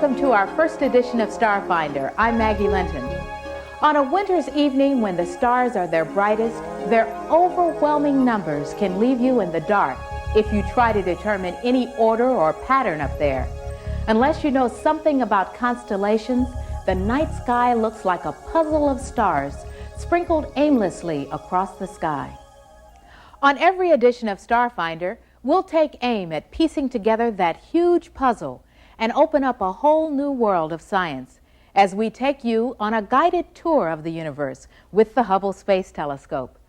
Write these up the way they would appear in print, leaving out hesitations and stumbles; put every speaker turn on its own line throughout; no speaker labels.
welcome to our first edition of Starfinder. I'm Maggie Linton. On a winter's evening when the stars are their brightest, their overwhelming numbers can leave you in the dark if you try to determine any order or pattern up there. Unless you know something about constellations, the night sky looks like a puzzle of stars sprinkled aimlessly across the sky. On every edition of Starfinder, we'll take aim at piecing together that huge puzzle and open up a whole new world of science as we take you on a guided tour of the universe with the Hubble Space Telescope.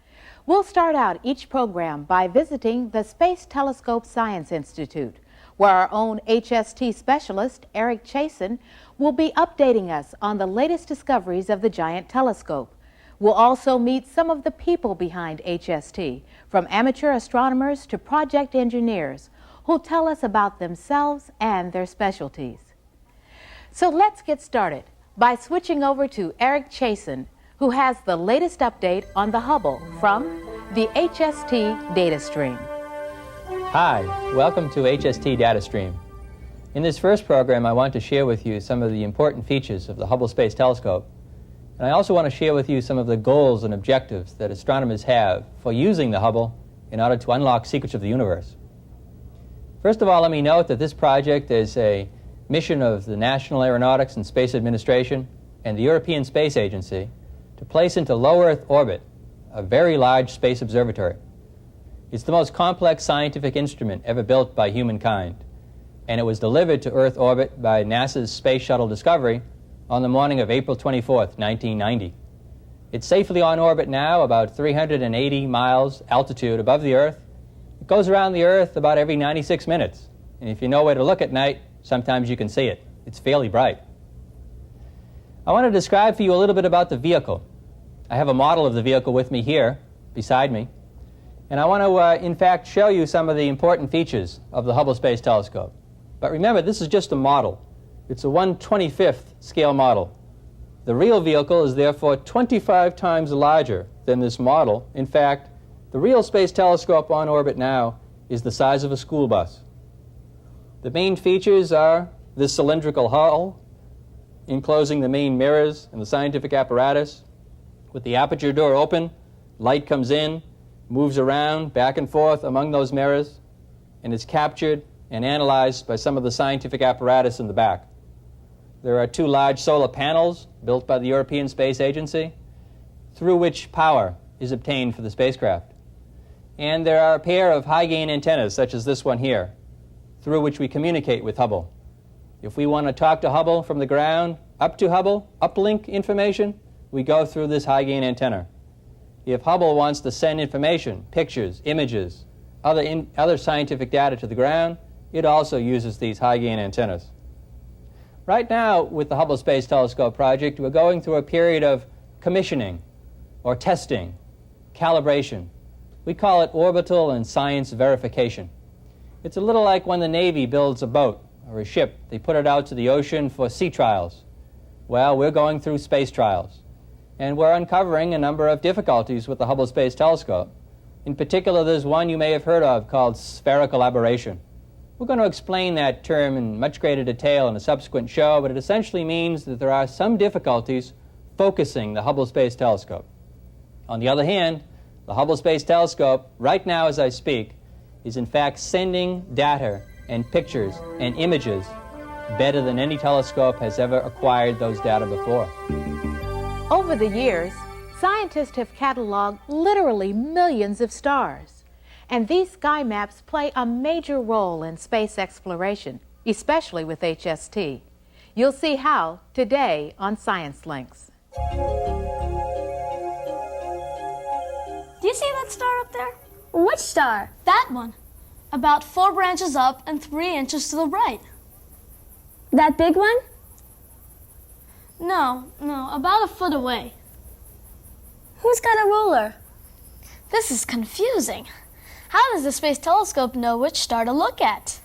We'll start out each program by visiting the Space Telescope Science Institute, where our own HST specialist, Eric Chasen, will be updating us on the latest discoveries of the giant telescope. We'll also meet some of the people behind HST, from amateur astronomers to project engineers, who'll tell us about themselves and their specialties. So let's get started by switching over to Eric Chasen, who has the latest update on the Hubble from the HST data stream.
Hi, welcome to HST data stream. In this first program, I want to share with you some of the important features of the Hubble Space Telescope. And I also want to share with you some of the goals and objectives that astronomers have for using the Hubble in order to unlock secrets of the universe. First of all, let me note that this project is a mission of the National Aeronautics and Space Administration and the European Space Agency to place into low Earth orbit a very large space observatory. It's the most complex scientific instrument ever built by humankind, and it was delivered to Earth orbit by NASA's Space Shuttle Discovery on the morning of April 24th, 1990. It's safely on orbit now, about 380 miles altitude above the Earth. It goes around the Earth about every 96 minutes. And if you know where to look at night, sometimes you can see it. It's fairly bright. I want to describe for you a little bit about the vehicle. I have a model of the vehicle with me here, beside me. And I want to, in fact, show you some of the important features of the Hubble Space Telescope. But remember, this is just a model. It's a 1/25th scale model. The real vehicle is therefore 25 times larger than this model. In fact, the real space telescope on orbit now is the size of a school bus. The main features are this cylindrical hull, enclosing the main mirrors and the scientific apparatus. With the aperture door open, light comes in, moves around back and forth among those mirrors, and is captured and analyzed by some of the scientific apparatus in the back. There are two large solar panels built by the European Space Agency, through which power is obtained for the spacecraft. And there are a pair of high-gain antennas, such as this one here, through which we communicate with Hubble. If we want to talk to Hubble from the ground up to Hubble, uplink information, we go through this high-gain antenna. If Hubble wants to send information, pictures, images, other scientific data to the ground, it also uses these high-gain antennas. Right now, with the Hubble Space Telescope project, we're going through a period of commissioning, or testing, calibration. We call it orbital and science verification. It's a little like when the Navy builds a boat or a ship. They put it out to the ocean for sea trials. Well, we're going through space trials. And we're uncovering a number of difficulties with the Hubble Space Telescope. In particular, there's one you may have heard of called spherical aberration. We're going to explain that term in much greater detail in a subsequent show, but it essentially means that there are some difficulties focusing the Hubble Space Telescope. On the other hand, the Hubble Space Telescope, right now as I speak, is in fact sending data and pictures and images better than any telescope has ever acquired those data before.
Over the years, scientists have cataloged literally millions of stars. And these sky maps play a major role in space exploration, especially with HST. You'll see how today on Science Links.
Do you see that star up there?
Which star?
That one. About 4 branches up and 3 inches to the right.
That big one?
No, about a foot away.
Who's got a ruler?
This is confusing. How does the Space Telescope know which star to look at?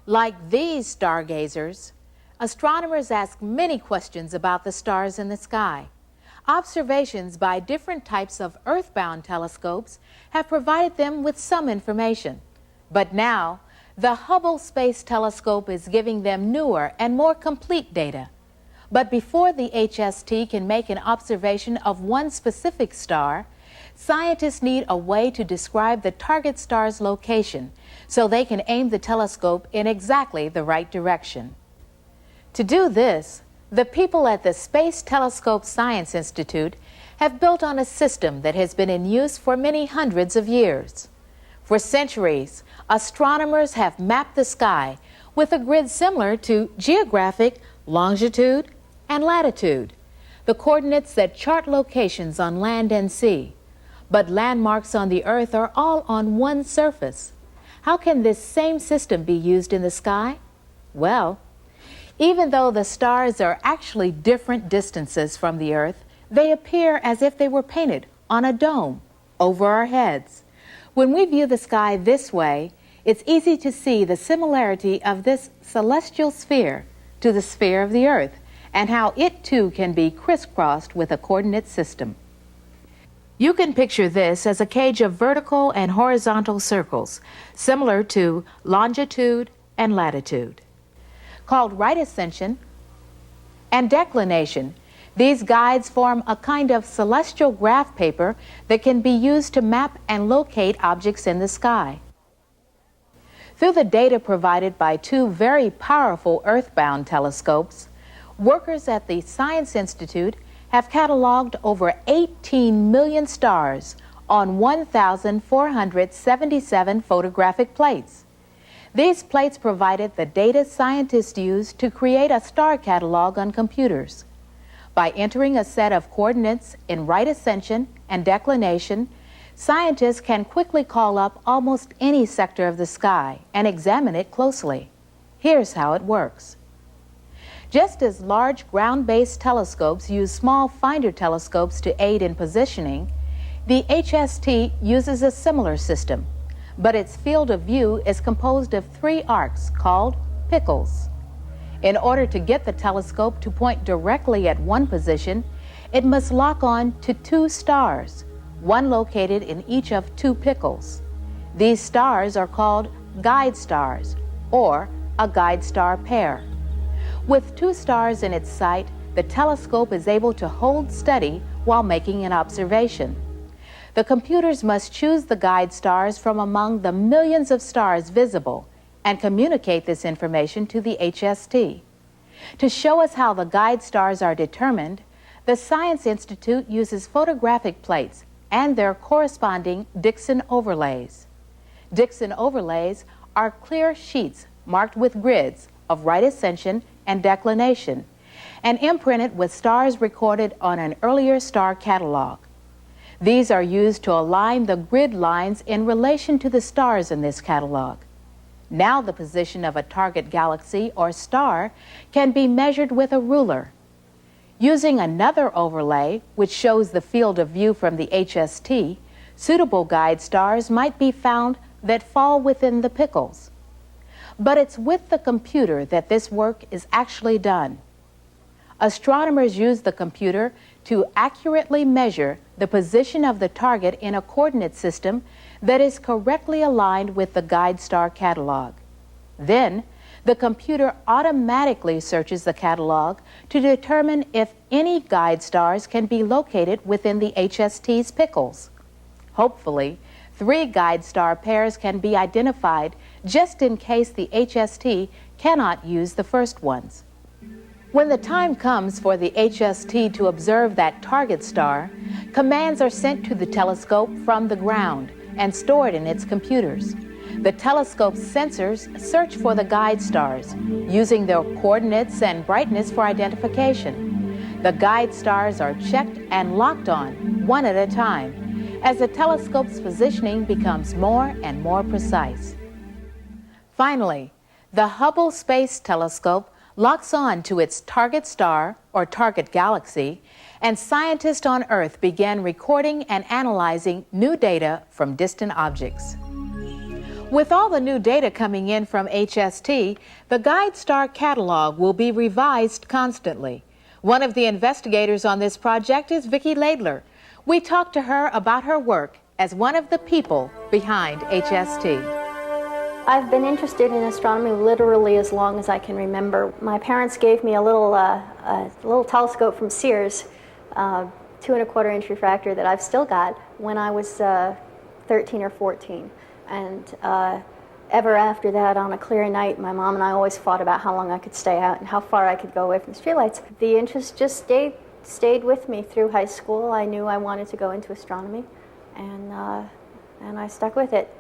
Like these stargazers, astronomers ask many questions about the stars in the sky. Observations by different types of earthbound telescopes have provided them with some information. But now, The Hubble Space Telescope is giving them newer and more complete data. But before the HST can make an observation of one specific star, scientists need a way to describe the target star's location so they can aim the telescope in exactly the right direction. To do this, the people at the Space Telescope Science Institute have built on a system that has been in use for many hundreds of years. For centuries, astronomers have mapped the sky with a grid similar to geographic longitude and latitude, the coordinates that chart locations on land and sea. But landmarks on the Earth are all on one surface. How can this same system be used in the sky? Well, even though the stars are actually different distances from the Earth, they appear as if they were painted on a dome over our heads. When we view the sky this way, it's easy to see the similarity of this celestial sphere to the sphere of the Earth, and how it too can be crisscrossed with a coordinate system. You can picture this as a cage of vertical and horizontal circles, similar to longitude and latitude. Called right ascension and declination, these guides form a kind of celestial graph paper that can be used to map and locate objects in the sky. Through the data provided by two very powerful earthbound telescopes, workers at the Science Institute have cataloged over 18 million stars on 1,477 photographic plates. These plates provided the data scientists used to create a star catalog on computers. By entering a set of coordinates in right ascension and declination, scientists can quickly call up almost any sector of the sky and examine it closely. Here's how it works. Just as large ground-based telescopes use small finder telescopes to aid in positioning, the HST uses a similar system, but its field of view is composed of three arcs called pickles. In order to get the telescope to point directly at one position, it must lock on to two stars, one located in each of two pickles. These stars are called guide stars, or a guide star pair. With two stars in its sight, the telescope is able to hold steady while making an observation. The computers must choose the guide stars from among the millions of stars visible and communicate this information to the HST. To show us how the guide stars are determined, the Science Institute uses photographic plates and their corresponding Dixon overlays. Dixon overlays are clear sheets marked with grids of right ascension and declination, and imprinted with stars recorded on an earlier star catalog. These are used to align the grid lines in relation to the stars in this catalog. Now the position of a target galaxy or star can be measured with a ruler. Using another overlay, which shows the field of view from the HST, suitable guide stars might be found that fall within the pickles. But it's with the computer that this work is actually done. Astronomers use the computer to accurately measure the position of the target in a coordinate system that is correctly aligned with the guide star catalog. Then, the computer automatically searches the catalog to determine if any guide stars can be located within the HST's pickles. Hopefully, 3 guide star pairs can be identified just in case the HST cannot use the first ones. When the time comes for the HST to observe that target star, commands are sent to the telescope from the ground and stored in its computers. The telescope's sensors search for the guide stars, using their coordinates and brightness for identification. The guide stars are checked and locked on, one at a time, as the telescope's positioning becomes more and more precise. Finally, the Hubble Space Telescope locks on to its target star or target galaxy, and scientists on Earth began recording and analyzing new data from distant objects. With all the new data coming in from HST, the guide star catalog will be revised constantly. One of the investigators on this project is Vicki Laidler. We talked to her about her work as one of the people behind HST.
I've been interested in astronomy literally as long as I can remember. My parents gave me a little telescope from Sears, 2¼ inch refractor that I've still got, when I was 13 or 14. And ever after that, on a clear night, my mom and I always fought about how long I could stay out and how far I could go away from the streetlights. The interest just stayed with me through high school. I knew I wanted to go into astronomy, and I stuck with it.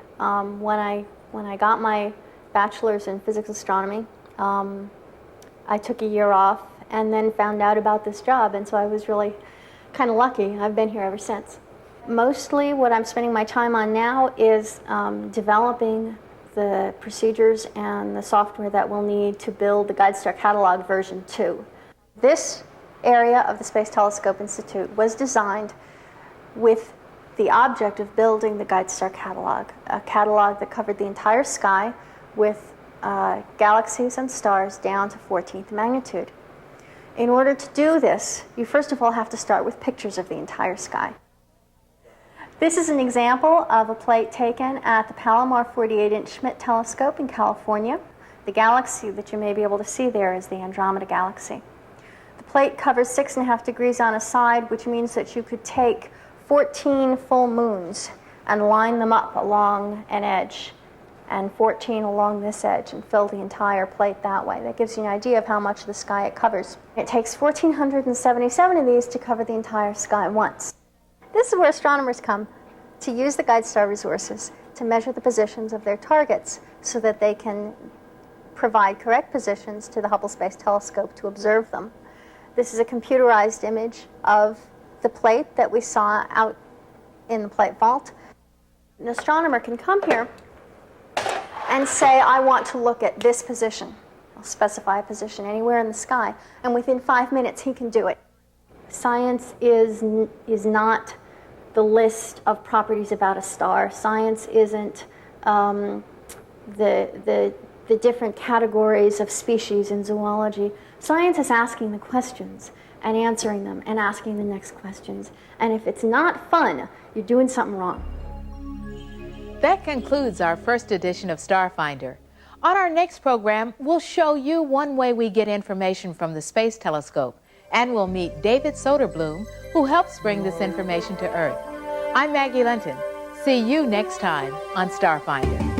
When I got my bachelor's in physics astronomy, I took a year off and then found out about this job, and so I was really kind of lucky. I've been here ever since. Mostly what I'm spending my time on now is developing the procedures and the software that we'll need to build the GuideStar Catalog version 2. This area of the Space Telescope Institute was designed with the object of building the GuideStar Catalog, a catalog that covered the entire sky with galaxies and stars down to 14th magnitude. In order to do this, you first of all have to start with pictures of the entire sky. This is an example of a plate taken at the Palomar 48-inch Schmidt telescope in California. The galaxy that you may be able to see there is the Andromeda Galaxy. The plate covers 6½ degrees on a side, which means that you could take 14 full moons and line them up along an edge, and 14 along this edge, and fill the entire plate that way. That gives you an idea of how much of the sky it covers. It takes 1,477 of these to cover the entire sky once. This is where astronomers come to use the GuideStar resources to measure the positions of their targets so that they can provide correct positions to the Hubble Space Telescope to observe them. This is a computerized image of the plate that we saw out in the plate vault. An astronomer can come here and say, I want to look at this position. I'll specify a position anywhere in the sky, and within 5 minutes he can do it. Science is not the list of properties about a star. Science isn't the different categories of species in zoology. Science is asking the questions and answering them and asking the next questions. And if it's not fun, you're doing something wrong.
That concludes our first edition of Starfinder. On our next program, we'll show you one way we get information from the Space Telescope, and we'll meet David Soderblom, who helps bring this information to Earth. I'm Maggie Linton. See you next time on Starfinder.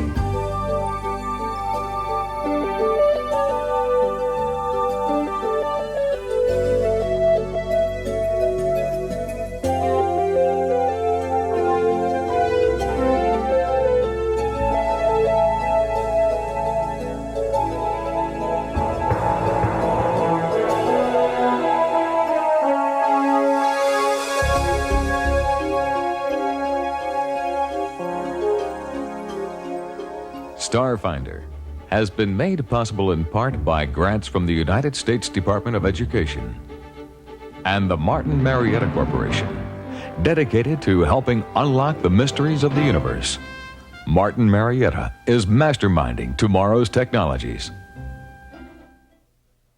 Starfinder has been made possible in part by grants from the United States Department of Education and the Martin Marietta Corporation, dedicated to helping unlock the mysteries of the universe. Martin Marietta is masterminding tomorrow's technologies.